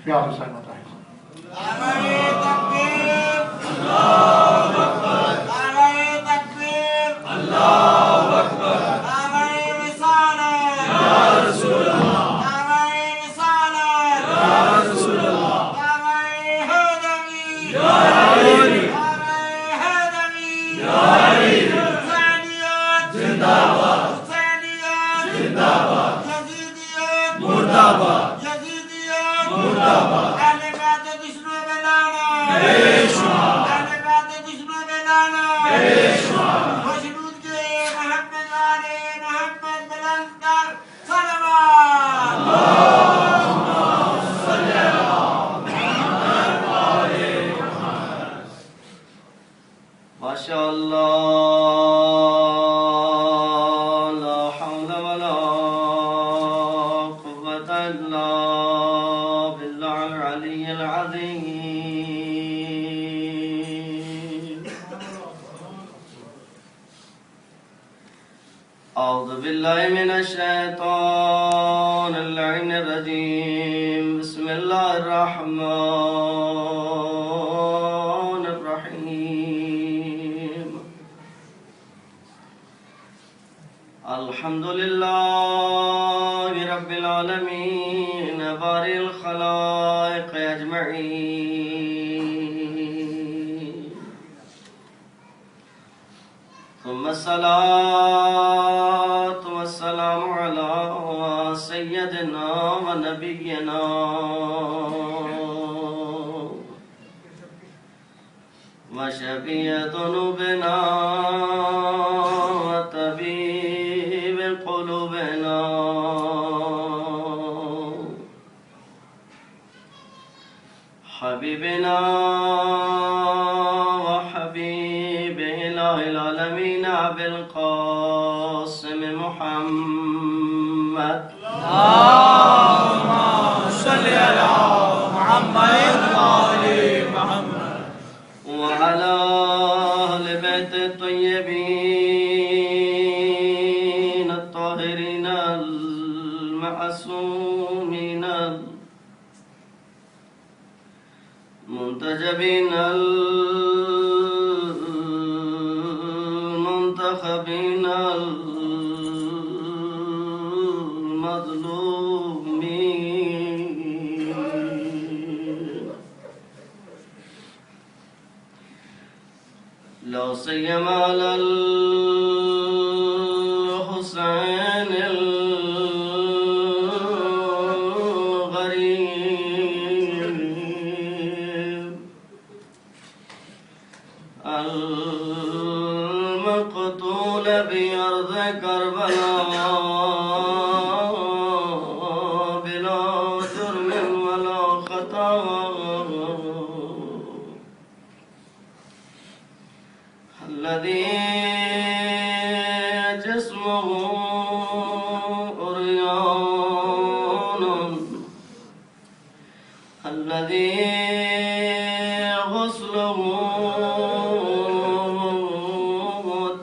پیار سے متا ہے أعوذ بالله من الشيطان اللعين الرجيم بسم الله الرحمن الرحيم الحمد لله رب العالمين بارئ الخلائق أجمعين ثم الصلاة والسلام على سيدنا ونبينا وشفيع ذنوبنا وطبيب قلوبنا حبيبنا وحبيب إله العالمين أبي القاسم محمد اللهم صل على محمد وآل محمد وعلى أهل بيت الطيبين الطاهرين المعصومين المنتجبين المنتخبين المظلومين لا سيما على الحسين الغريب المقتول بأرض كربلاء بلا جرم ولا خطأ الذي جسمه عريان الذي غسله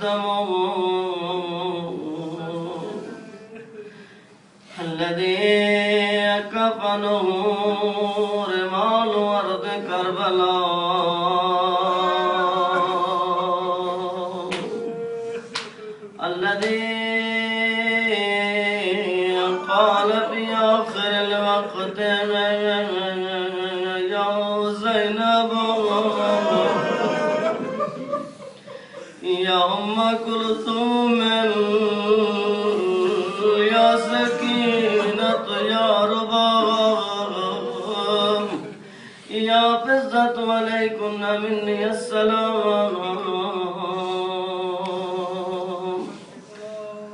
دمه الذي كفنه رمال أرض كربلاء الذي قال في آخر الوقت يا زينب يا أم كلثوم يا سكينة يا رباب يا فزة عليكن مني السلام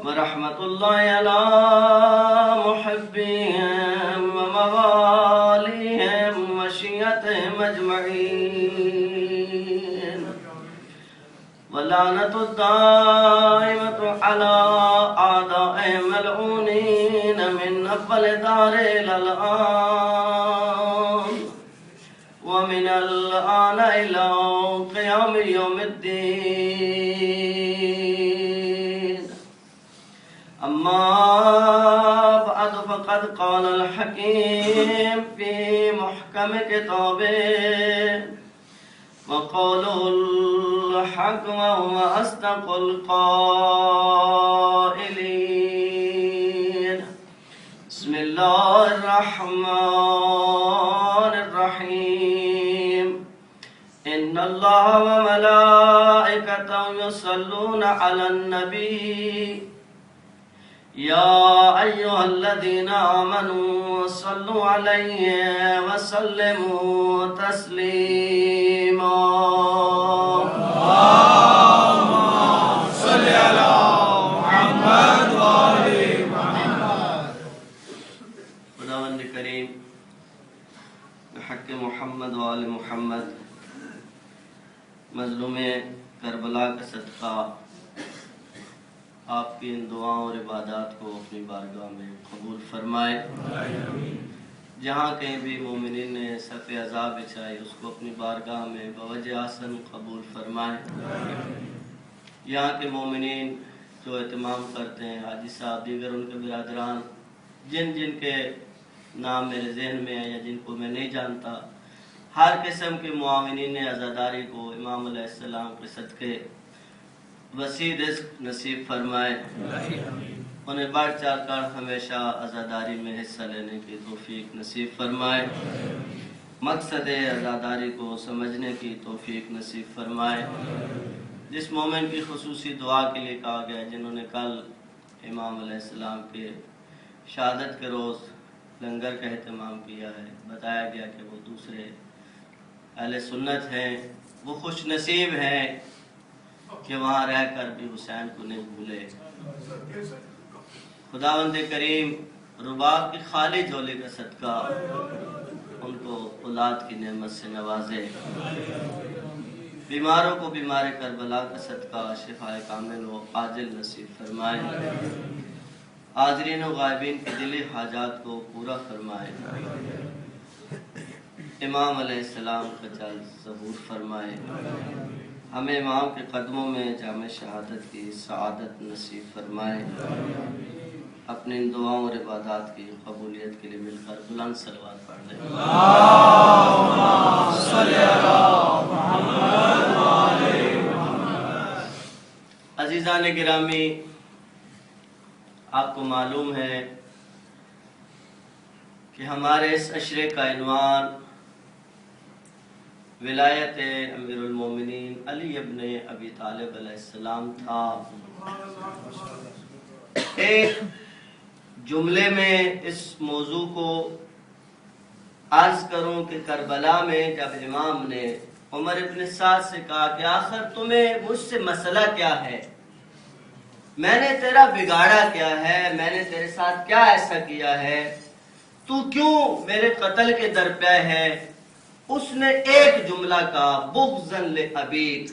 ورحمة الله على محبهم ومواليهم وشيعتهم أجمعين ولعنة الدائمة على أعدائهم ملعونين من أول دار إلى الآن ومن الآن إلى قيام يوم الدين أما بعد فقد قال الحكيم في محكم كتابه وقوله الحق وهو أصدق القائلين بسم الله الرحمن الرحيم إن الله وملائكته يصلون على النبي يا أيها الذين آمنوا صلوا عليه وسلموا تسليما اللهم صل على محمد وآل محمد. خداوند کریم بحق محمد وآل محمد مظلوم کربلا کا صدقہ آپ کی ان دعاؤں اور عبادات کو اپنی بارگاہ میں قبول فرمائے. جہاں کہیں بھی مومنین نے صف عذاب بچھائی اس کو اپنی بارگاہ میں بوجہ حسن قبول فرمائے. یہاں کے مومنین جو اہتمام کرتے ہیں حاجی صاحب دیگر ان کے برادران جن جن کے نام میرے ذہن میں ہیں یا جن کو میں نہیں جانتا ہر قسم کے معاونین عزاداری کو امام علیہ السلام کے صدقے وسیع رزق نصیب فرمائے. انہیں بڑھ چڑھ کر ہمیشہ عزاداری میں حصہ لینے کی توفیق نصیب فرمائے. مقصد عزاداری کو سمجھنے کی توفیق نصیب فرمائے. جس مومن کی خصوصی دعا کے لیے کہا گیا جنہوں نے کل امام علیہ السلام کے شہادت کے روز لنگر کا اہتمام کیا ہے بتایا گیا کہ وہ دوسرے اہل سنت ہیں وہ خوش نصیب ہیں کہ وہاں رہ کر بھی حسین کو نہیں بھولے. خداوند کریم رباب کی خالی جھولے کا صدقہ ان کو اولاد کی نعمت سے نوازے. بیماروں کو بیمار کربلا کا صدقہ شفاء کامل و عاجل نصیب فرمائے. حاضرین و غائبین کی دلی حاجات کو پورا فرمائے. امام علیہ السلام کا جلد ظہور فرمائے. ہمیں امام کے قدموں میں جامع شہادت کی سعادت نصیب فرمائے. اپنی ان دعاؤں اور عبادات کی قبولیت کے لیے مل کر بلند صلوات پڑھ لیں. اللهم صل على محمد وآل محمد. عزیزان گرامی آپ کو معلوم ہے کہ ہمارے اس عشرے کا عنوان ولایت امیر المومنین علی ابن ابی طالب علیہ السلام تھا. ایک جملے میں اس موضوع کو عرض کروں کہ کربلا میں جب امام نے عمر ابن سعد سے کہا کہ آخر تمہیں مجھ سے مسئلہ کیا ہے, میں نے تیرا بگاڑا کیا ہے, میں نے تیرے ساتھ کیا ایسا کیا ہے, تو کیوں میرے قتل کے درپے ہے, اس نے ایک جملہ کہا بغضاً لأبیک,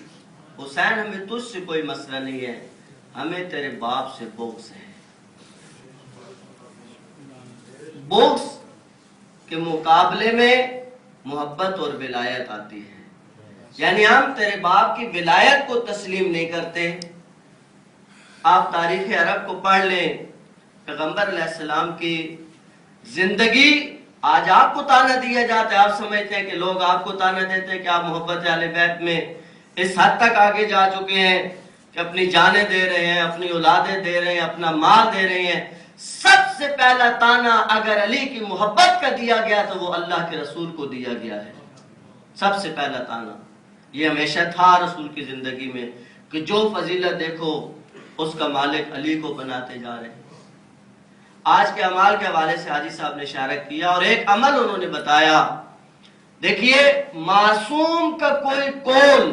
حسین ہمیں تجھ سے کوئی مسئلہ نہیں ہے, ہمیں تیرے باپ سے بغض ہے. بغض کے مقابلے میں محبت اور ولایت آتی ہے. یعنی ہم تیرے باپ کی ولایت کو تسلیم نہیں کرتے. آپ تاریخ عرب کو پڑھ لیں, پیغمبر علیہ السلام کی زندگی آج آپ کو تانا دیا جاتا ہے. آپ سمجھتے ہیں کہ لوگ آپ کو تانا دیتے ہیں کہ آپ محبت اہل بیت میں اس حد تک آگے جا چکے ہیں کہ اپنی جانیں دے رہے ہیں, اپنی اولادیں دے رہے ہیں, اپنا مال دے رہے ہیں. سب سے پہلا تانا اگر علی کی محبت کا دیا گیا تو وہ اللہ کے رسول کو دیا گیا ہے. سب سے پہلا تانا یہ ہمیشہ تھا رسول کی زندگی میں کہ جو فضیلت دیکھو اس کا مالک علی کو بناتے جا رہے ہیں. آج کے عمال کے حوالے سے حاجی صاحب نے اشارہ کیا اور ایک عمل انہوں نے بتایا. دیکھیے معصوم کا کوئی قول,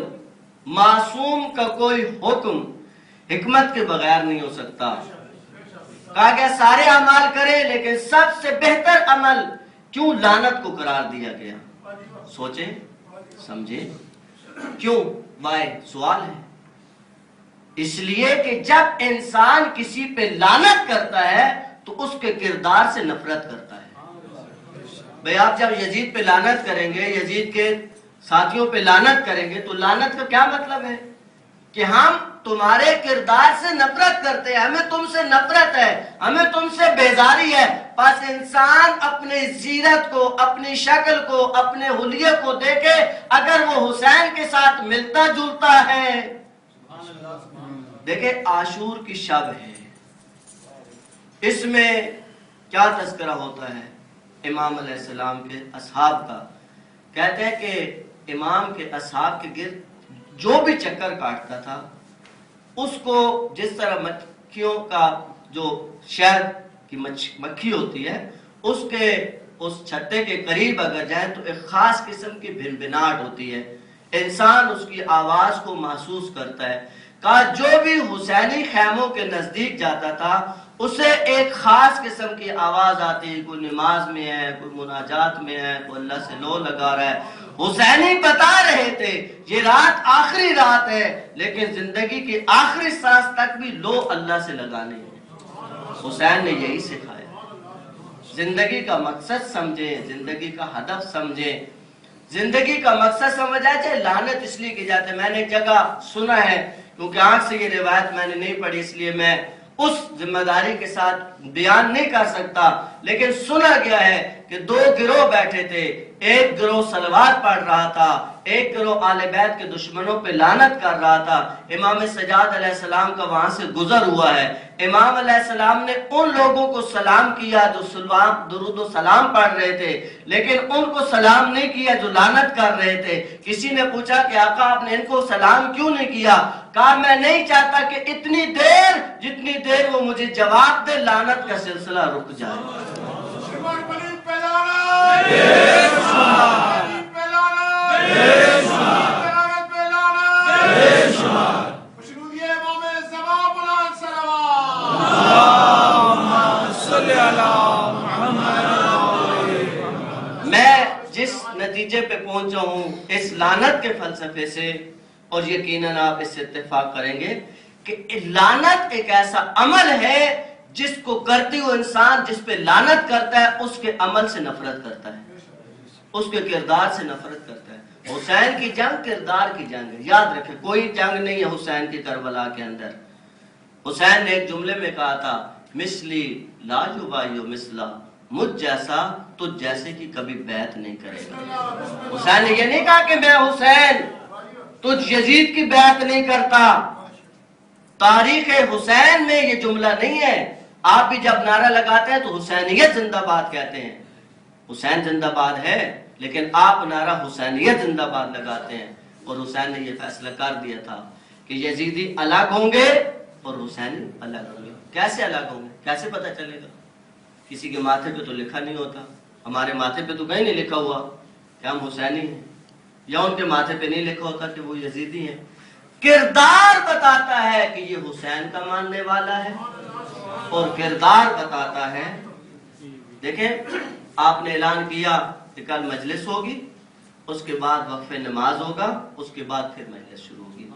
معصوم کا کوئی حکم حکمت کے بغیر نہیں ہو سکتا. کہا گیا سارے اعمال کریں لیکن سب سے بہتر عمل کیوں لعنت کو قرار دیا گیا؟ سوچیں سمجھیں کیوں, وائے سوال ہے. اس لیے کہ جب انسان کسی پہ لعنت کرتا ہے تو اس کے کردار سے نفرت کرتا ہے. بھئی آپ جب یزید پہ لعنت کریں گے, یزید کے ساتھیوں پہ لعنت کریں گے تو لعنت کا کیا مطلب ہے؟ کہ ہم تمہارے کردار سے نفرت کرتے ہیں، ہمیں تم سے نفرت ہے، ہمیں تم سے بیزاری ہے۔ بس انسان اپنی زیرت کو، اپنی شکل کو، اپنے حلیے کو دیکھے، اگر وہ حسین کے ساتھ ملتا جلتا ہے۔ دیکھیں عاشور کی شب ہے، اس میں کیا تذکرہ ہوتا ہے امام علیہ السلام کے اصحاب کا؟ کہتے ہیں کہ امام کے اصحاب کے گرد جو بھی چکر کاٹتا تھا، اس کو جس طرح مکھیوں کا جو شہد کی مکھی ہوتی ہے، اس چھتے کے قریب اگر جائیں تو ایک خاص قسم کی بھنبھناہٹ ہوتی ہے، انسان اس کی آواز کو محسوس کرتا ہے۔ کہا جو بھی حسینی خیموں کے نزدیک جاتا تھا اسے ایک خاص قسم کی آواز آتی، کوئی نماز میں ہے، کوئی مناجات میں ہے، کوئی اللہ سے لو لگا رہا ہے۔ حسینی بتا رہے تھے یہ رات آخری رات ہے، لیکن زندگی کی آخری سانس تک بھی لو اللہ سے لگانے ہیں۔ حسین نے یہی سکھایا۔ زندگی کا مقصد سمجھیں، زندگی کا ہدف سمجھیں۔ زندگی کا مقصد سمجھا جائے، لعنت اس لیے کی جاتی ہے، میں نے ایک جگہ سنا ہے، کیونکہ آنکھ سے یہ روایت میں نے نہیں پڑھی اس لیے میں اس ذمہ داری کے ساتھ بیان نہیں کر سکتا، لیکن سنا گیا ہے کہ دو گروہ بیٹھے تھے، ایک گروہ صلوات پڑھ رہا تھا، ایک گروہ آل بیت کے دشمنوں پہ لعنت کر رہا تھا۔ امام سجاد علیہ السلام کا وہاں سے گزر ہوا ہے، امام علیہ السلام نے ان لوگوں کو سلام کیا جو درود و سلام پڑھ رہے تھے، لیکن ان کو سلام نہیں کیا جو لعنت کر رہے تھے۔ کسی نے پوچھا کہ آقا آپ نے ان کو سلام کیوں نہیں کیا؟ کہا میں نہیں چاہتا کہ اتنی دیر جتنی دیر وہ مجھے جواب دے لعنت کا سلسلہ رک جائے۔ میں جس نتیجے پہ پہنچا ہوں اس لعنت کے فلسفے سے، اور یقیناً آپ اس سے اتفاق کریں گے کہ لعنت ایک ایسا عمل ہے جس کو کرتی وہ انسان جس پہ لعنت کرتا ہے اس کے عمل سے نفرت کرتا ہے، اس کے کردار سے نفرت کرتا ہے۔ حسین کی جنگ کردار کی جنگ ہے، یاد رکھیں کوئی جنگ نہیں ہے حسین کی کربلا کے اندر۔ حسین نے ایک جملے میں کہا تھا مثلی لا یبایع مثلا، مجھ جیسا تجھ جیسے کی کبھی بیعت نہیں کرے گا۔ حسین نے یہ نہیں کہا کہ میں حسین تجھ یزید کی بیعت نہیں کرتا، تاریخ حسین میں یہ جملہ نہیں ہے۔ آپ بھی جب نعرہ لگاتے ہیں تو حسینیت زندہ باد کہتے ہیں، حسین زندہ باد ہے، لیکن آپ نعرہ حسینیت زندہ باد لگاتے ہیں۔ اور حسین نے یہ فیصلہ کر دیا تھا کہ یزیدی الگ ہوں گے اور حسینی الگ ہوں گے۔ کیسے الگ ہوں گے؟ کیسے پتہ چلے گا؟ کسی کے ماتھے پہ تو لکھا نہیں ہوتا، ہمارے ماتھے پہ تو کہیں نہیں لکھا ہوا کہ ہم حسینی ہیں، یا ان کے ماتھے پہ نہیں لکھا ہوتا کہ وہ یزیدی ہیں۔ کردار بتاتا ہے کہ یہ حسین کا ماننے والا ہے، اور کردار بتاتا ہے۔ دیکھیں آپ نے اعلان کیا کہ کل مجلس ہوگی، اس کے بعد وقف نماز ہوگا، اس کے بعد پھر مجلس شروع ہوگی۔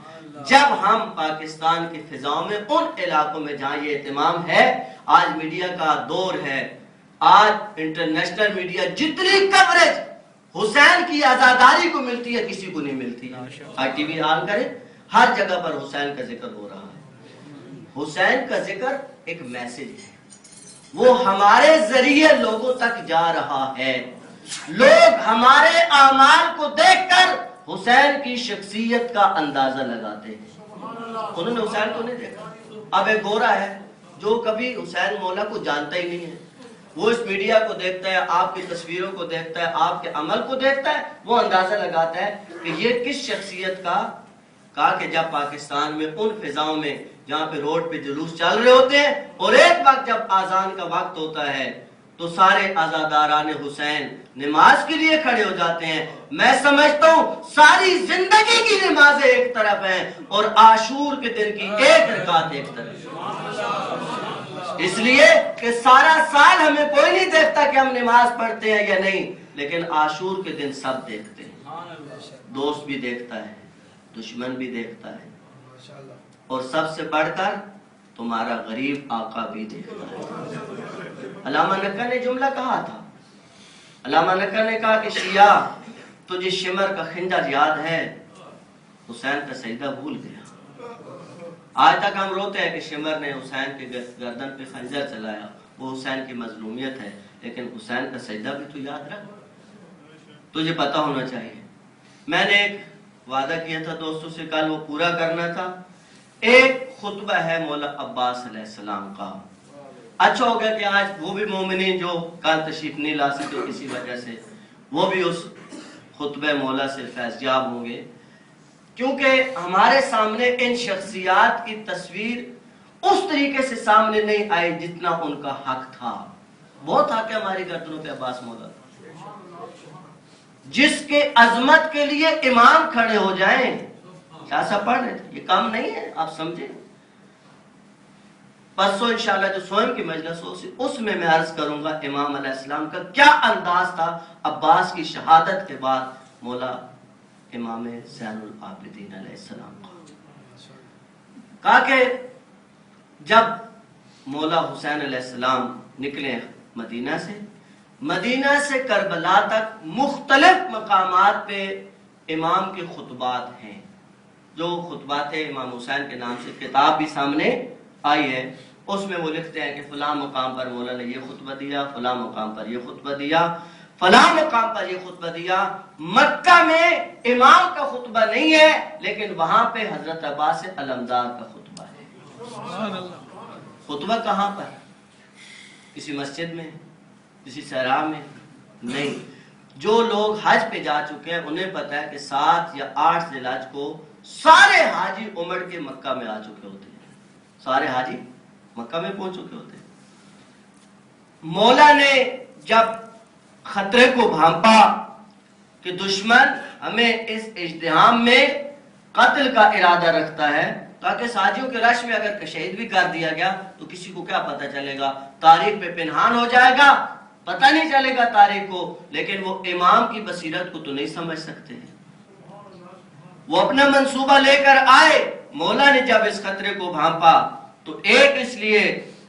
جب ہم پاکستان کی فضاؤں میں ان علاقوں میں جہاں یہ اہتمام ہے، آج میڈیا کا دور ہے، آج انٹرنیشنل میڈیا جتنی کوریج حسین کی عزاداری کو ملتی ہے کسی کو نہیں ملتی۔ آج ٹی وی آن کرے ہر جگہ پر حسین کا ذکر ہو رہا ہے۔ حسین کا ذکر ایک میسج ہے، وہ ہمارے ذریعے لوگوں تک جا رہا ہے۔ لوگ ہمارے اعمال کو دیکھ کر حسین کی شخصیت کا اندازہ لگاتے ہیں۔ انہوں نے حسین کو نہیں دیکھا۔ اب ایک گورا ہے جو کبھی حسین مولا کو جانتا ہی نہیں ہے، وہ اس میڈیا کو دیکھتا ہے، آپ کی تصویروں کو دیکھتا ہے، آپ کے عمل کو دیکھتا ہے، وہ اندازہ لگاتا ہے کہ یہ کس شخصیت کا۔ کہا کہ جب پاکستان میں ان فضاؤں میں جہاں پہ روڈ پہ جلوس چل رہے ہوتے ہیں اور ایک وقت جب آذان کا وقت ہوتا ہے تو سارے عزاداران حسین نماز کے لیے کھڑے ہو جاتے ہیں۔ میں سمجھتا ہوں ساری زندگی کی نمازیں ایک طرف ہیں اور عاشور کے دن کی ایک رکعت ایک طرف ہے، اس لیے کہ سارا سال ہمیں کوئی نہیں دیکھتا کہ ہم نماز پڑھتے ہیں یا نہیں، لیکن عاشور کے دن سب دیکھتے ہیں، دوست بھی دیکھتا ہے، دشمن بھی دیکھتا ہے، اور سب سے بڑھ کر تمہارا غریب آقا بھی دیکھتا ہے۔ علامہ نقہ نے جملہ کہا تھا، علامہ نقہ نے کہا کہ شیعہ تجھے شمر کا خنجر یاد ہے، حسین کا سجدہ بھول گیا۔ آج تک ہم روتے ہیں کہ شمر نے حسین کے گردن پہ خنجر چلایا، وہ حسین کی مظلومیت ہے، لیکن حسین کا سجدہ بھی تو یاد رکھ، تجھے پتہ ہونا چاہیے۔ میں نے ایک وعدہ کیا تھا دوستوں سے، کل وہ پورا کرنا تھا۔ ایک خطبہ ہے مولا عباس علیہ السلام کا، اچھا ہو گیا کہ آج وہ بھی مومنین جو کل تشریف نہیں لا سکتے کسی وجہ سے، وہ بھی اس خطبہ مولا سے فیض یاب ہوں گے، کیونکہ ہمارے سامنے ان شخصیات کی تصویر اس طریقے سے سامنے نہیں آئی جتنا ان کا حق تھا۔ بہت حق ہے ہماری گردنوں پہ عباس مولا، جس کے عظمت کے لیے امام کھڑے ہو جائیں۔ کیا سا پڑھ رہے تھے، یہ کام نہیں ہے، آپ سمجھیں۔ پرسوں انشاءاللہ جو سوئم کی مجلس ہو اس میں عرض کروں گا امام علیہ السلام کا کیا انداز تھا عباس کی شہادت کے بعد مولا امام زین العابدین علیہ السلام کا۔ کہا کہ جب مولا حسین علیہ السلام نکلے مدینہ سے کربلا تک مختلف مقامات پہ امام کے خطبات ہیں، جو خطبات امام حسین کے نام سے کتاب بھی سامنے آئی ہے، اس میں وہ لکھتے ہیں کہ فلاں مقام پر مولا نے یہ خطبہ دیا، فلاں مقام پر یہ خطبہ دیا، فلاں مقام پر یہ خطبہ دیا۔ مکہ میں امام کا خطبہ نہیں ہے، لیکن وہاں پہ حضرت عباس علمدار کا خطبہ ہے۔ خطبہ کہاں پر؟ کسی مسجد میں، کسی صحرا میں نہیں۔ جو لوگ حج پہ جا چکے ہیں انہیں پتہ ہے کہ 7 یا 8 ذی الحج کو سارے حاجی امڑ کے مکہ میں آ چکے ہوتے ہیں، سارے حاجی مکہ میں پہنچ چکے ہوتے ہیں۔ مولا نے جب خطرے کو بھانپا کہ دشمن ہمیں اس اجتحام میں قتل کا ارادہ رکھتا ہے، تاکہ ساتھیوں کے رش میں اگر شہید بھی کر دیا گیا تو کسی کو کیا پتہ چلے گا، تاریخ پہ پنہان ہو جائے گا، پتہ نہیں چلے گا تاریخ کو، لیکن وہ امام کی بصیرت کو تو نہیں سمجھ سکتے ہیں۔ وہ اپنا منصوبہ لے کر آئے۔ مولا نے جب اس خطرے کو بھانپا تو ایک اس لیے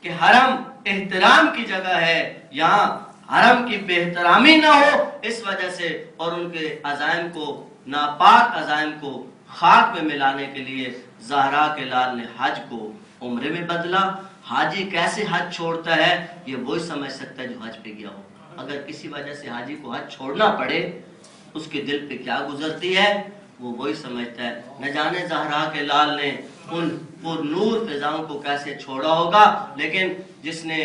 کہ حرم احترام کی جگہ ہے، یہاں حرم کی بے احترامی نہ ہو اس وجہ سے، اور ان کے عزائم کو، ناپاک عزائم کو خاک میں ملانے کے لیے زہرا کے لال نے حج کو عمرے میں بدلا۔ حاجی کیسے حج چھوڑتا ہے یہ وہی سمجھ سکتا ہے جو حج پہ گیا ہو۔ اگر کسی وجہ سے حاجی کو حج چھوڑنا پڑے اس کے دل پہ کیا گزرتی ہے وہ وہی سمجھتا ہے۔ نہ جانے زہرا کے لال نے ان نور فضاؤں کو کیسے چھوڑا ہوگا، لیکن جس نے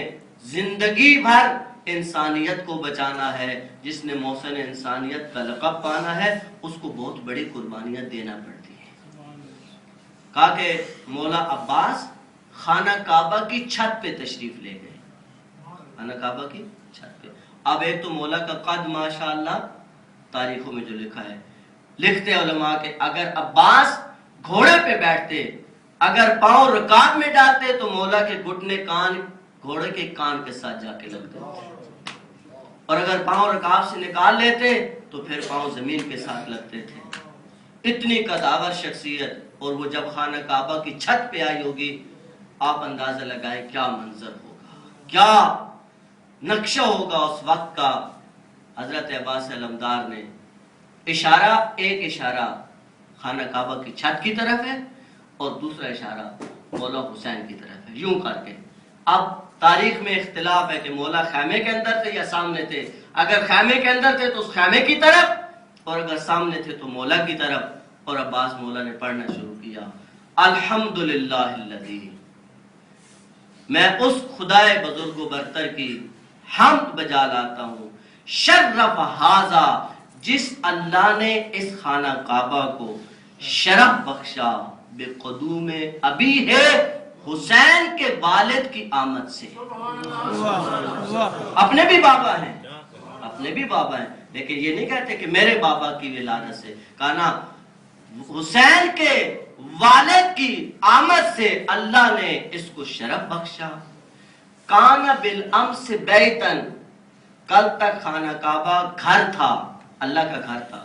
زندگی بھر انسانیت کو بچانا ہے، جس نے محسن انسانیت کا لقب پانا ہے، اس کو بہت بڑی قربانیاں دینا پڑتی ہیں۔ کہا کہ مولا عباس خانہ کعبہ کی چھت پہ تشریف لے گئے، خانہ کعبہ کی چھت پہ۔ اب ایک تو مولا کا قد ماشاءاللہ تاریخوں میں جو لکھا ہے، لکھتے علماء کہ اگر عباس گھوڑے پہ بیٹھتے، اگر پاؤں رکاب میں ڈالتے تو مولا کے گھٹنے کان گھوڑے کے کان کے ساتھ جا کے لگتے تھے، اور اگر پاؤں رکاب سے نکال لیتے تو پھر پاؤں زمین کے ساتھ لگتے تھے۔ اتنی قداور شخصیت، اور وہ جب خانہ کعبہ کی چھت پہ آئی ہوگی، آپ اندازہ لگائیں کیا منظر ہوگا، کیا نقشہ ہوگا اس وقت کا۔ حضرت عباس علمدار نے ایک اشارہ خانہ کعبہ کی چھت کی طرف ہے اور دوسرا اشارہ مولا حسین کی طرف ہے، یوں کر کے۔ اب تاریخ میں اختلاف ہے کہ مولا خیمے کے اندر تھے یا سامنے تھے۔ اگر خیمے کے اندر تھے تو اس خیمے کی طرف، اور اگر سامنے تھے تو مولا کی طرف۔ اور عباس مولا نے پڑھنا شروع کیا، الحمدللہ الذی، میں اس خدائے بزرگ و برتر کی حمد بجا لاتا ہوں، شرف ھذا، جس اللہ نے اس خانہ کعبہ کو شرف بخشا، بے قدوم ابی ہے، حسین کے والد کی آمد سے۔ اپنے بھی بابا ہیں، اپنے بھی بابا ہیں، لیکن یہ نہیں کہتے کہ میرے بابا کی ولادت سے، کہا نا حسین کے والد کی آمد سے اللہ نے اس کو شرف بخشا۔ کان بالامس بیتن، کل تک خانہ کعبہ گھر تھا، اللہ کا گھر تھا،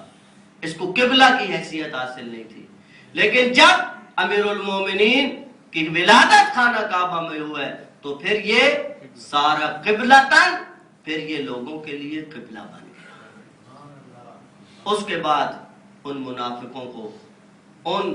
اس کو قبلہ کی حیثیت حاصل نہیں تھی، لیکن جب امیر المومنین کی ولادت خانہ کعبہ میں ہوا ہے تو پھر یہ سارا قبلتن، پھر یہ لوگوں کے لیے قبلہ بن گیا۔ اس کے بعد ان منافقوں کو، ان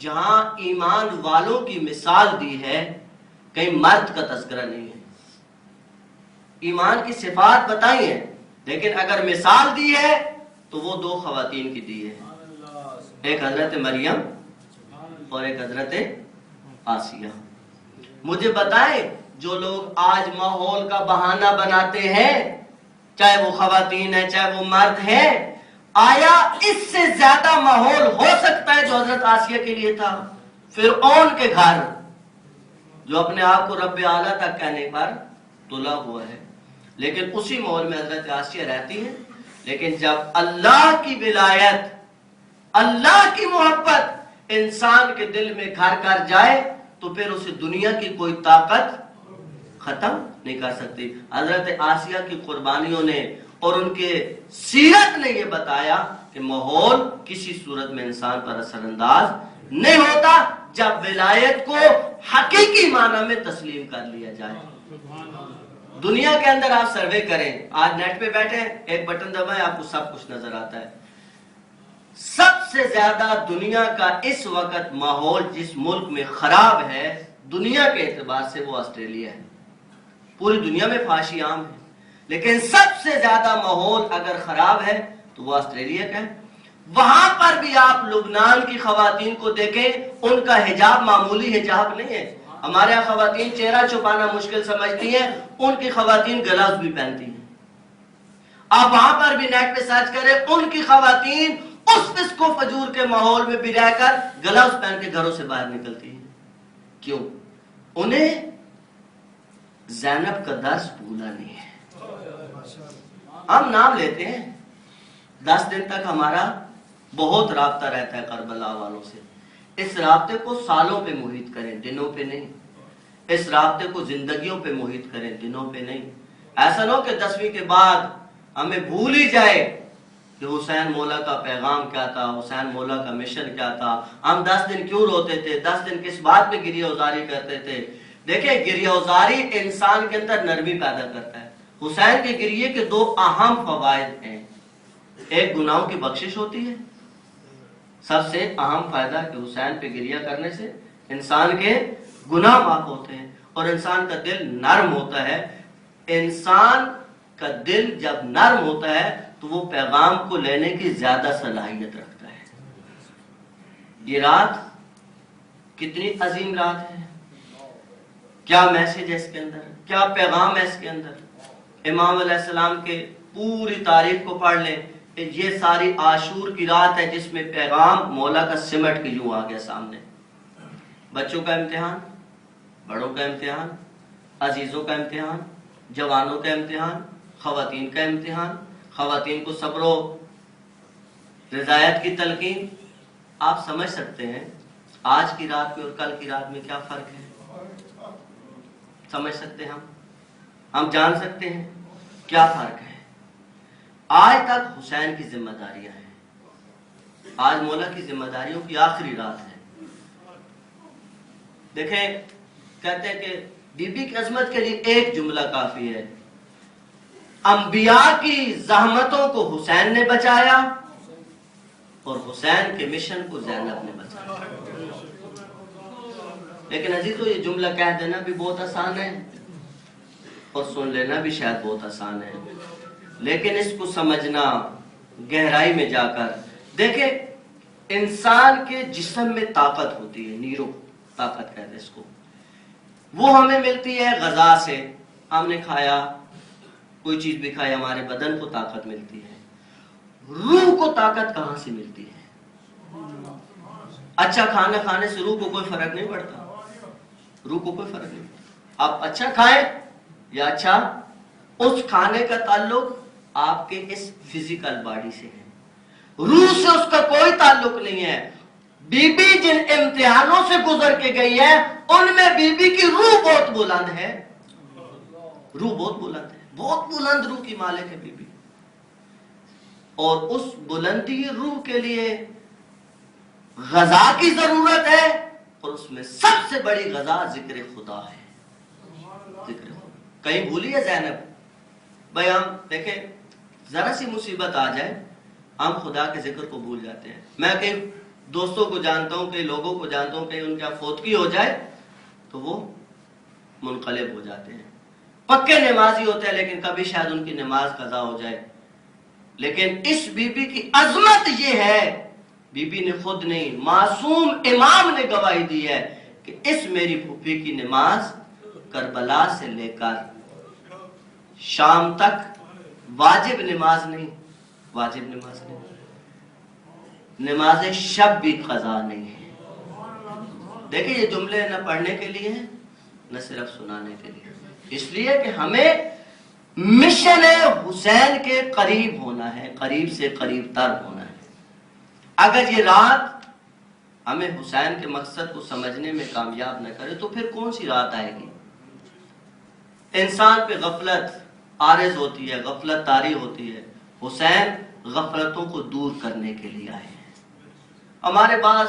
جہاں ایمان والوں کی مثال دی ہے کہیں مرد کا تذکرہ نہیں ہے. ایمان کی صفات بتائی ہیں لیکن اگر مثال دی ہے تو وہ دو خواتین کی دی ہے, ایک حضرت مریم اور ایک حضرت آسیہ. مجھے بتائیں جو لوگ آج ماحول کا بہانہ بناتے ہیں, چاہے وہ خواتین ہیں چاہے وہ مرد ہیں, آیا اس سے زیادہ ماحول ہو سکتا ہے جو حضرت آسیہ کے لیے تھا؟ فرعون کے گھر جو اپنے آپ کو رب اعلیٰ تک کہنے پر تلا ہوا ہے, لیکن اسی ماحول میں حضرت آسیہ رہتی ہیں. لیکن جب اللہ کی ولایت, اللہ کی محبت انسان کے دل میں گھر کر جائے تو پھر اسے دنیا کی کوئی طاقت ختم نہیں کر سکتی. حضرت آسیہ کی قربانیوں نے اور ان کے سیرت نے یہ بتایا کہ ماحول کسی صورت میں انسان پر اثر انداز نہیں ہوتا جب ولایت کو حقیقی معنی میں تسلیم کر لیا جائے. دنیا کے اندر آپ سروے کریں, آج نیٹ پہ بیٹھے ایک بٹن دبائیں آپ کو سب کچھ نظر آتا ہے. سب سے زیادہ دنیا کا اس وقت ماحول جس ملک میں خراب ہے دنیا کے اعتبار سے وہ آسٹریلیا ہے. پوری دنیا میں فحاشی عام ہے لیکن سب سے زیادہ ماحول اگر خراب ہے تو وہ آسٹریلیا کا ہے. وہاں پر بھی آپ لبنان کی خواتین کو دیکھیں, ان کا حجاب معمولی حجاب نہیں ہے. ہمارے یہاں خواتین چہرہ چھپانا مشکل سمجھتی ہیں, ان کی خواتین گلوز بھی پہنتی ہیں. آپ وہاں پر بھی نیٹ پہ سرچ کریں, ان کی خواتین اس فسق و فجور کے ماحول میں بھی رہ کر گلوز پہن کے گھروں سے باہر نکلتی ہیں. کیوں؟ انہیں زینب کا درس بھولا نہیں ہے. ہم نام لیتے ہیں, 10 دن تک ہمارا بہت رابطہ رہتا ہے کربلا والوں سے. اس رابطے کو سالوں پہ محیط کریں, دنوں پہ نہیں. اس رابطے کو زندگیوں پہ محیط کریں, دنوں پہ نہیں. ایسا نہ ہو کہ 10ویں کے بعد ہمیں بھول ہی جائے کہ حسین مولا کا پیغام کیا تھا, حسین مولا کا مشن کیا تھا, ہم 10 دن کیوں روتے تھے, 10 دن کس بات پہ گریہ ازاری کرتے تھے. دیکھیں گریہ ازاری انسان کے اندر نرمی پیدا کرتا ہے. حسین کے گریہ کے 2 اہم فوائد ہیں. ایک گناہوں کی بخشش ہوتی ہے, سب سے اہم فائدہ کہ حسین پہ گریہ کرنے سے انسان کے گناہ معاف ہوتے ہیں اور انسان کا دل نرم ہوتا ہے. انسان کا دل جب نرم ہوتا ہے تو وہ پیغام کو لینے کی زیادہ صلاحیت رکھتا ہے. یہ رات کتنی عظیم رات ہے, کیا میسج ہے اس کے اندر, کیا پیغام ہے اس کے اندر. امام علیہ السلام کے پوری تاریخ کو پڑھ لیں, یہ ساری عاشور کی رات ہے جس میں پیغام مولا کا سمٹ کے یوں آ گیا سامنے. بچوں کا امتحان, بڑوں کا امتحان, عزیزوں کا امتحان, جوانوں کا امتحان, خواتین کا امتحان, خواتین کو صبر و رضایت کی تلقین. آپ سمجھ سکتے ہیں آج کی رات میں اور کل کی رات میں کیا فرق ہے. سمجھ سکتے ہیں ہم جان سکتے ہیں کیا فرق ہے. آج تک حسین کی ذمہ داریاں ہیں, آج مولا کی ذمہ داریوں کی آخری رات ہے. دیکھیں کہتے ہیں کہ بی بی کی عظمت کے لیے ایک جملہ کافی ہے, انبیاء کی زحمتوں کو حسین نے بچایا اور حسین کے مشن کو زینب نے بچایا. لیکن عزیزو یہ جملہ کہہ دینا بھی بہت آسان ہے اور سن لینا بھی شاید بہت آسان ہے, لیکن اس کو سمجھنا گہرائی میں جا کر. دیکھیں انسان کے جسم میں طاقت ہوتی ہے, نیرو طاقت کہتے ہیں اس کو, وہ ہمیں ملتی ہے غذا سے. ہم نے کھایا, کوئی چیز بھی کھائی, ہمارے بدن کو طاقت ملتی ہے. روح کو طاقت کہاں سے ملتی ہے؟ اچھا کھانا کھانے سے روح کو کوئی فرق نہیں پڑتا, روح کو کوئی فرق نہیں پڑتا. آپ اچھا کھائیں یا اچھا, اس کھانے کا تعلق آپ کے اس فزیکل باڈی سے ہے, روح سے اس کا کوئی تعلق نہیں ہے. بی بی جن امتحانوں سے گزر کے گئی ہے ان میں بی بی کی روح بہت بلند ہے, روح بہت بلند ہے, بہت بلند روح کی مالک ہے بی بی. اور اس بلندی روح کے لیے غذا کی ضرورت ہے اور اس میں سب سے بڑی غذا ذکر خدا ہے. ذکر خدا کہیں بھولی ہے زینب. بھائی ہم دیکھیں ذرا سی مصیبت آ جائے ہم خدا کے ذکر کو بھول جاتے ہیں. میں کہیں دوستوں کو جانتا ہوں، کئی لوگوں کو جانتا ہوں، کہیں ان کا فوتگی ہو جائے تو وہ منقلب ہو جاتے ہیں، پکے نمازی ہوتے ہیں لیکن کبھی شاید ان کی نماز قضا ہو جائے. لیکن اس بی بی کی عظمت یہ ہے، بی بی نے خود نہیں، معصوم امام نے گواہی دی ہے کہ اس میری پھوپھی کی نماز کربلا سے لے کر شام تک واجب نماز نہیں، واجب نماز نہیں، نماز شب بھی قضا نہیں ہے. دیکھیں یہ جملے نہ پڑھنے کے لیے ہیں نہ صرف سنانے کے لیے، اس لیے کہ ہمیں مشن حسین کے قریب ہونا ہے، قریب سے قریب تر ہونا ہے. اگر یہ رات ہمیں حسین کے مقصد کو سمجھنے میں کامیاب نہ کرے تو پھر کون سی رات آئے گی؟ انسان پہ غفلت عارض ہوتی ہے، غفلت طاری ہوتی ہے. حسین غفلتوں کو دور کرنے کے لیے آئے ہیں. ہمارے بعض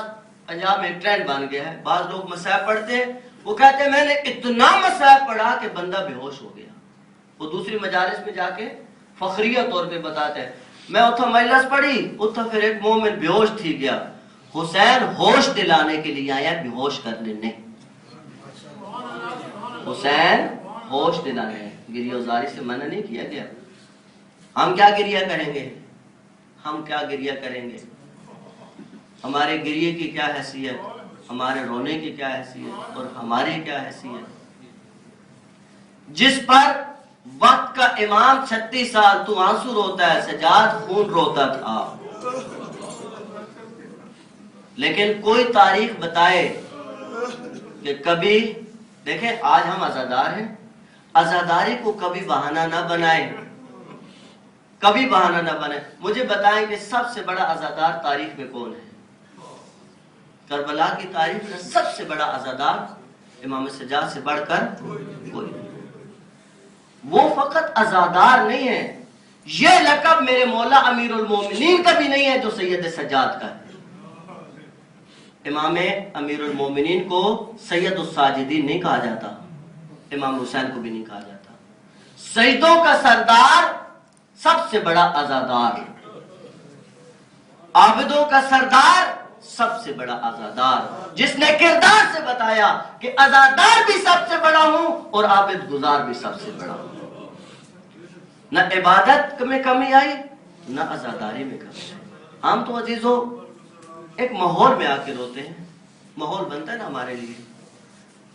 پنجاب میں ایک ٹرینڈ بن گیا ہے، بعض لوگ مصائب پڑھتے ہیں، وہ کہتے ہیں میں نے اتنا مصائب پڑھا کہ بندہ بے ہوش ہو گیا. وہ دوسری مجالس میں جا کے فخریہ طور پہ بتاتے ہیں میں اتھا مجلس پڑھی، اتھا پھر ایک مومن بے ہوش تھی گیا. حسین ہوش دلانے کے لیے آیا، بے ہوش کرنے نہیں. حسین ہوش دلانے ہیں، گریہ وزاری سے منع نہیں کیا گیا. ہم کیا گریہ کریں گے؟ ہم کیا گریہ کریں گے؟ ہمارے گریے کی کیا حیثیت، ہمارے رونے کی کیا حیثیت، اور ہماری کیا حیثیت؟ جس پر وقت کا امام 36 سال تو آنسو روتا ہے، سجاد خون روتا تھا. لیکن کوئی تاریخ بتائے کہ کبھی، دیکھیں آج ہم عزادار ہیں، عزاداری کو کبھی بہانہ نہ بنائیں، کبھی بہانہ نہ بنائیں. مجھے بتائیں کہ سب سے بڑا عزادار تاریخ میں کون ہے؟ کربلا کی تاریخ میں سب سے بڑا عزادار امام سجاد سے بڑھ کر کوئی نہیں. وہ فقط عزادار نہیں ہے، یہ لقب میرے مولا امیر المومنین کا بھی نہیں ہے جو سید سجاد کا ہے. امام امیر المومنین کو سید الساجدین نہیں کہا جاتا، امام حسین کو بھی نہیں کہا جاتا. سیدوں کا سردار سب سے بڑا عزادار، عابدوں کا سردار سب سے بڑا عزادار، جس نے کردار سے بتایا کہ عزادار بھی سب سے بڑا ہوں اور عابد گزار بھی سب سے بڑا ہوں. نہ عبادت میں کمی آئی نہ عزاداری میں کمی آئی. ہم تو عزیزوں ایک ماحول میں آ کے روتے ہیں، ماحول بنتا ہے نا ہمارے لیے،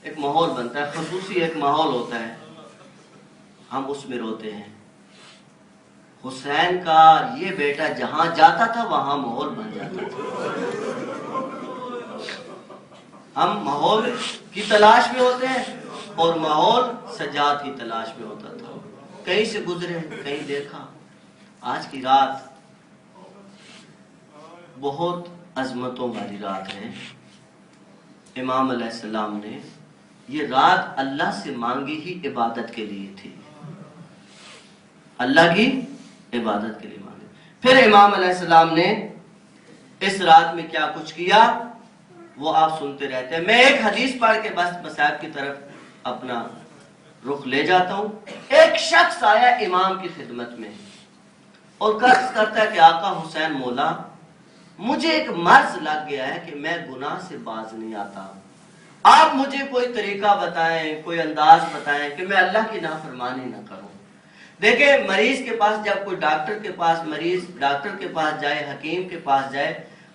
ایک ماحول بنتا ہے، خصوصی ایک ماحول ہوتا ہے، ہم اس میں روتے ہیں. حسین کا یہ بیٹا جہاں جاتا تھا وہاں ماحول بن جاتا تھا. ہم ماحول کی تلاش میں ہوتے ہیں اور ماحول سجاد کی تلاش میں ہوتا تھا. کہیں سے گزرے، کہیں دیکھا. آج کی رات بہت عظمتوں والی رات ہے. امام علیہ السلام نے یہ رات اللہ سے مانگی ہی عبادت کے لیے تھی، اللہ کی عبادت کے لیے مانگی. پھر امام علیہ السلام نے اس رات میں کیا کچھ کیا وہ آپ سنتے رہتے ہیں. میں ایک حدیث پڑھ کے بس مصائب کی طرف اپنا رخ لے جاتا ہوں. ایک شخص آیا امام کی خدمت میں اور قرض کرتا ہے کہ آقا حسین مولا مجھے ایک مرض لگ گیا ہے کہ میں گناہ سے باز نہیں آتا، آپ مجھے کوئی طریقہ بتائیں، کوئی انداز بتائیں کہ میں اللہ کی نافرمانی نہ کروں. دیکھیں مریض کے پاس جب کوئی ڈاکٹر کے پاس، مریض ڈاکٹر کے پاس جائے، حکیم کے پاس جائے،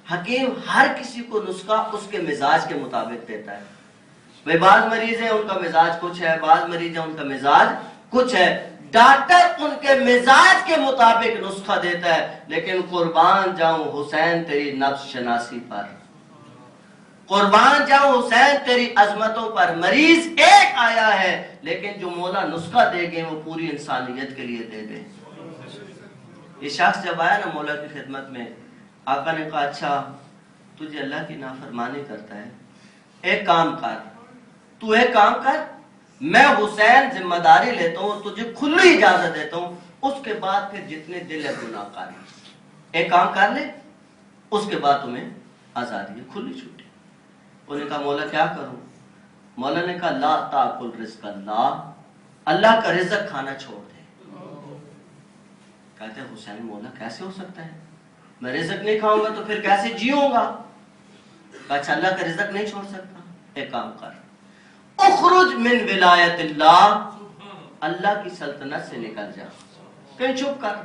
حکیم ہر کسی کو نسخہ اس کے مزاج کے مطابق دیتا ہے. بھئی بعض مریض ہیں ان کا مزاج کچھ ہے، بعض مریض ہیں ان کا مزاج کچھ ہے. ڈاکٹر ان کے مزاج کے مطابق نسخہ دیتا ہے. لیکن قربان جاؤں حسین تیری نفس شناسی پر، قربان جاؤں حسین تیری عظمتوں پر. مریض ایک آیا ہے لیکن جو مولا نسخہ دے گئے وہ پوری انسانیت کے لیے دے دیں. یہ شخص جب آیا نا مولا کی خدمت میں، آقا نے کہا اچھا تجھے اللہ کی نافرمانی کرتا ہے، ایک کام کر، تو ایک کام کر، میں حسین ذمہ داری لیتا ہوں، تجھے کھلی اجازت دیتا ہوں، اس کے بعد پھر جتنے دل ہے گناہ کر، ایک کام کر لے، اس کے بعد تمہیں آزادی ہے، کھلی چھٹی. انہوں نے کہا مولا کیا کروں؟ مولا نے کہا لا تاکل رزق اللہ، اللہ کا رزق کھانا چھوڑ دے. کہتے ہیں حسین مولا کیسے ہو سکتا ہے، میں رزق نہیں کھاؤں گا تو پھر کیسے جیوں گا؟ کہا اچھا اللہ کا رزق نہیں چھوڑ سکتا؟ ایک کام کر، اخرج من ولایت اللہ، اللہ کی سلطنت سے نکل جا، کہیں چھپ کر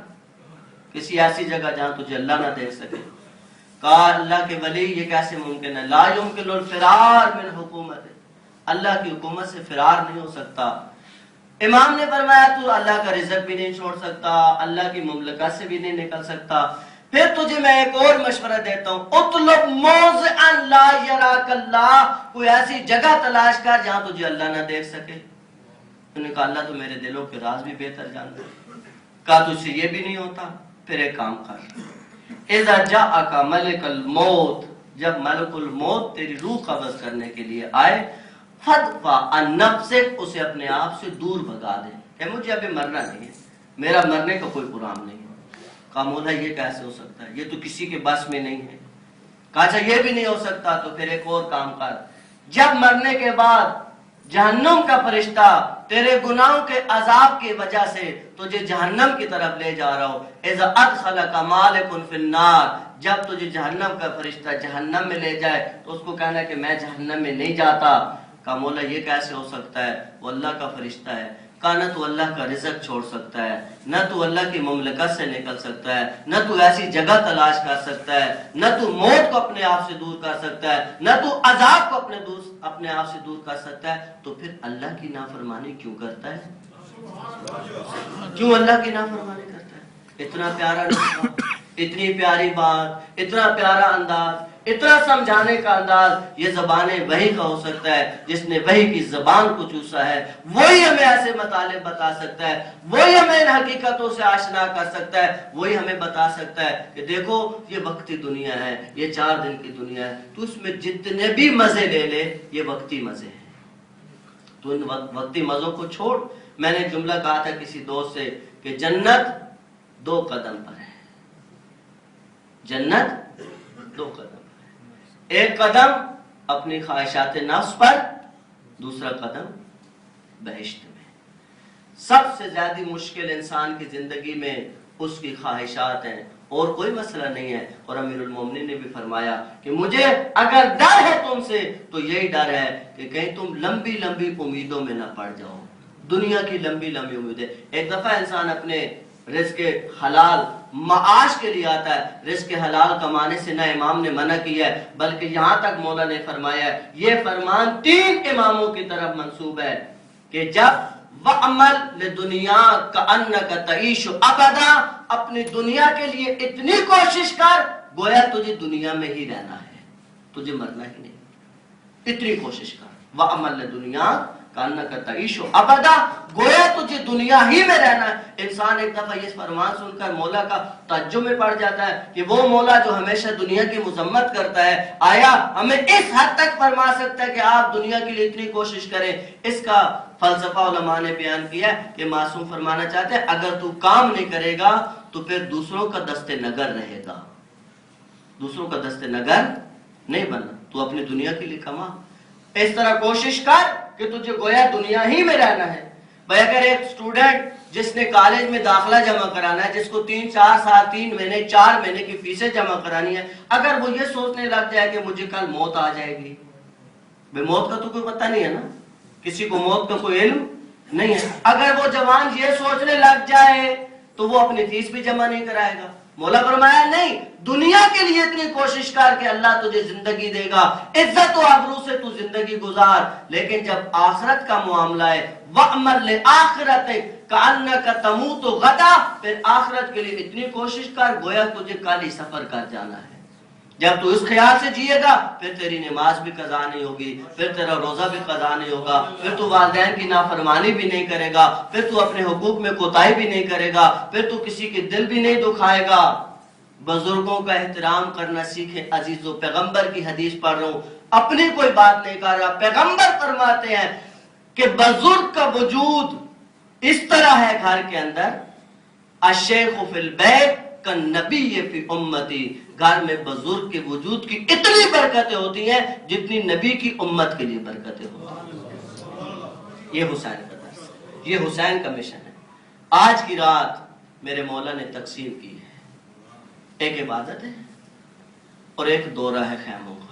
کسی ایسی جگہ جہاں تجھے اللہ نہ دیکھ سکے۔ کہا اللہ کے ولی یہ کیسے ممکن ہے؟ لا یمکن الفرار من حکومت، اللہ کی حکومت سے فرار نہیں ہو سکتا۔ امام نے فرمایا تو اللہ کا رزق بھی نہیں چھوڑ سکتا، اللہ کی مملکت سے بھی نہیں نکل سکتا، پھر تجھے میں ایک اور مشورہ دیتا ہوں، اطلب موضعا لا یراک اللہ، کوئی ایسی جگہ تلاش کر جہاں تجھے اللہ نہ دیکھ سکے۔ انہوں نے کہا اللہ تو میرے دلوں کے راز بھی بہتر جانتا ہے۔ کہا تجھ سے یہ بھی نہیں ہوتا، پھر ایک کام کر، اذا جاءک ملک الموت، جب ملک الموت تیری روح قبض کرنے کے لیے آئے، فدفع عن نفسک، اسے اپنے آپ سے دور بھگا دے کہ مجھے ابھی مرنا نہیں ہے، میرا مرنے کا کوئی پروگرام نہیں ہے۔ کہا مولا یہ کیسے ہو سکتا ہے، یہ تو کسی کے بس میں نہیں ہے۔ کہا اچھا یہ بھی نہیں ہو سکتا تو پھر ایک اور کام کر، جب مرنے کے بعد جہنم کا فرشتہ تیرے گناہوں کے عذاب کی وجہ سے تجھے جہنم کی طرف لے جا رہا ہو، اذا ادخلک مالک فی النار، جب تجھے جہنم کا فرشتہ جہنم میں لے جائے تو اس کو کہنا ہے کہ میں جہنم میں نہیں جاتا۔ کہا مولا یہ کیسے ہو سکتا ہے، وہ اللہ کا فرشتہ ہے۔ کہا نہ تو اللہ کا رزق چھوڑ سکتا ہے، نہ تو اللہ کی مملکت سے نکل سکتا ہے، نہ تو ایسی جگہ تلاش کر سکتا ہے، نہ تو موت کو اپنے آپ سے دور کر سکتا ہے، نہ تو عذاب کو اپنے آپ سے دور کر سکتا ہے، تو پھر اللہ کی نافرمانی کیوں کرتا ہے؟ کیوں اللہ کی نافرمانی کرتا ہے؟ اتنا پیارا نسخہ، اتنی پیاری بات، اتنا پیارا انداز، اتنا سمجھانے کا انداز، یہ زبان وحی کا ہو سکتا ہے۔ جس نے وحی کی زبان کو چوسا ہے وہی ہمیں ایسے مطالب بتا سکتا ہے، وہی ہمیں ان حقیقتوں سے آشنا کر سکتا ہے، وہی ہمیں بتا سکتا ہے کہ دیکھو یہ وقتی دنیا ہے، یہ 4 دن کی دنیا ہے، تو اس میں جتنے بھی مزے لے لے یہ وقتی مزے ہیں، تو ان وقتی مزوں کو چھوڑ۔ میں نے جملہ کہا تھا کسی دوست سے کہ جنت 2 قدم پر ہے، جنت 2 قدم پر ہے، ایک قدم اپنی خواہشات نفس پر، دوسرا قدم بہشت میں۔ سب سے زیادہ مشکل انسان کی زندگی میں اس کی خواہشات ہیں، اور کوئی مسئلہ نہیں ہے۔ اور امیر المومنین نے بھی فرمایا کہ مجھے اگر ڈر ہے تم سے تو یہی ڈر ہے کہ کہیں تم لمبی لمبی امیدوں میں نہ پڑ جاؤ، دنیا کی لمبی لمبی امیدیں۔ ایک دفعہ انسان اپنے رزق حلال معاش کے لیے آتا ہے، رزق حلال کمانے سے نہ امام نے منع کیا ہے، بلکہ یہاں تک مولا نے فرمایا ہے، یہ فرمان 3 اماموں کی طرف منسوب ہے کہ جب وَعْمَلْ لِدُنْيَا كَأَنَّكَ تَعِيشُ أَبَدًا، اپنی دنیا کے لیے اتنی کوشش کر گویا تجھے دنیا میں ہی رہنا ہے، تجھے مرنا ہی نہیں، اتنی کوشش کر۔ وَعْمَلْ لِدُنْيَا كَأَنَّكَ تَعِيشُ أَبَدًا، گویا تجھے دنیا ہی میں رہنا ہے۔ انسان ایک دفعہ یہ فرمان سن کر مولا کا تعجب میں پڑ جاتا ہے کہ وہ مولا جو ہمیشہ دنیا کی مذمت کرتا ہے، آیا ہمیں اس حد تک فرما سکتا ہے کہ آپ دنیا کے لیے اتنی کوشش کریں؟ اس کا فلسفہ علماء نے بیان کیا ہے کہ معصوم فرمانا چاہتے ہیں اگر تو کام نہیں کرے گا تو پھر دوسروں کا دست نگر رہے گا، دوسروں کا دست نگر نہیں بننا، تو اپنی دنیا کے لیے کما، اس طرح کوشش کر کہ تجھے گویا دنیا ہی میں رہنا ہے۔ بھائی اگر ایک اسٹوڈنٹ جس نے کالج میں داخلہ جمع کرانا ہے، جس کو 3-4 سال 3 مہینے 4 مہینے کی فیسیں جمع کرانی ہے، اگر وہ یہ سوچنے لگ جائے کہ مجھے کل موت آ جائے گی، بھائی موت کا تو کوئی پتہ نہیں ہے نا، کسی کو موت کا کوئی علم نہیں ہے، اگر وہ جوان یہ سوچنے لگ جائے تو وہ اپنی فیس بھی جمع نہیں کرائے گا۔ مولا فرمایا نہیں، دنیا کے لیے اتنی کوشش کر کے اللہ تجھے زندگی دے گا، عزت و آبرو سے تو زندگی گزار، لیکن جب آخرت کا معاملہ ہے وَأْمَلْ لِآخِرَتِكَ كَأَنَّكَ تَمُوتُ غَدًا، پھر آخرت کے لیے اتنی کوشش کر گویا تجھے کل ہی سفر کر جانا ہے۔ جب تو اس خیال سے جیے گا پھر تیری نماز بھی قضا نہیں ہوگی، پھر تیرا روزہ بھی قضا نہیں ہوگا، پھر تو والدین کی نافرمانی بھی نہیں کرے گا، پھر تو اپنے حقوق میں کوتاہی بھی نہیں کرے گا، پھر تو کسی کے دل بھی نہیں دکھائے گا۔ بزرگوں کا احترام کرنا سیکھیں عزیزو، پیغمبر کی حدیث پڑھ رہا ہوں، اپنی کوئی بات نہیں کر رہا، پیغمبر فرماتے ہیں کہ بزرگ کا وجود اس طرح ہے گھر کے اندر، الشیخ فی البیت کالنبی فی امتی، گھر میں بزرگ کے وجود کی اتنی برکتیں ہوتی ہیں جتنی نبی کی امت کے لیے برکتیں ہوتی ہیں۔ یہ حسین کا درس ہے، یہ حسین کا مشن ہے۔ آج کی رات میرے مولا نے تقسیم کی ہے، ایک عبادت ہے اور ایک دورہ ہے خیموں کا۔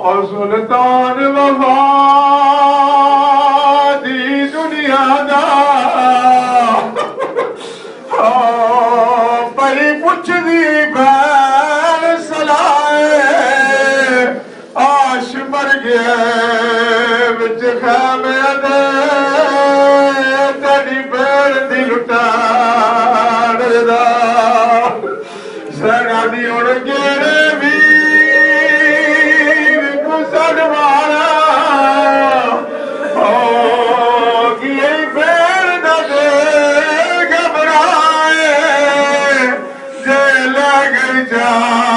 اور سلطان وفا دی دنیا دا پری پوچھ دی بین سلائے آش مر گئے بچ خیمے دے تیری بین دی لٹان دا سینا دی اڑ گیرے ویر کو سڑوانا کی بین دا دے گھبرائے جے لے گئی جان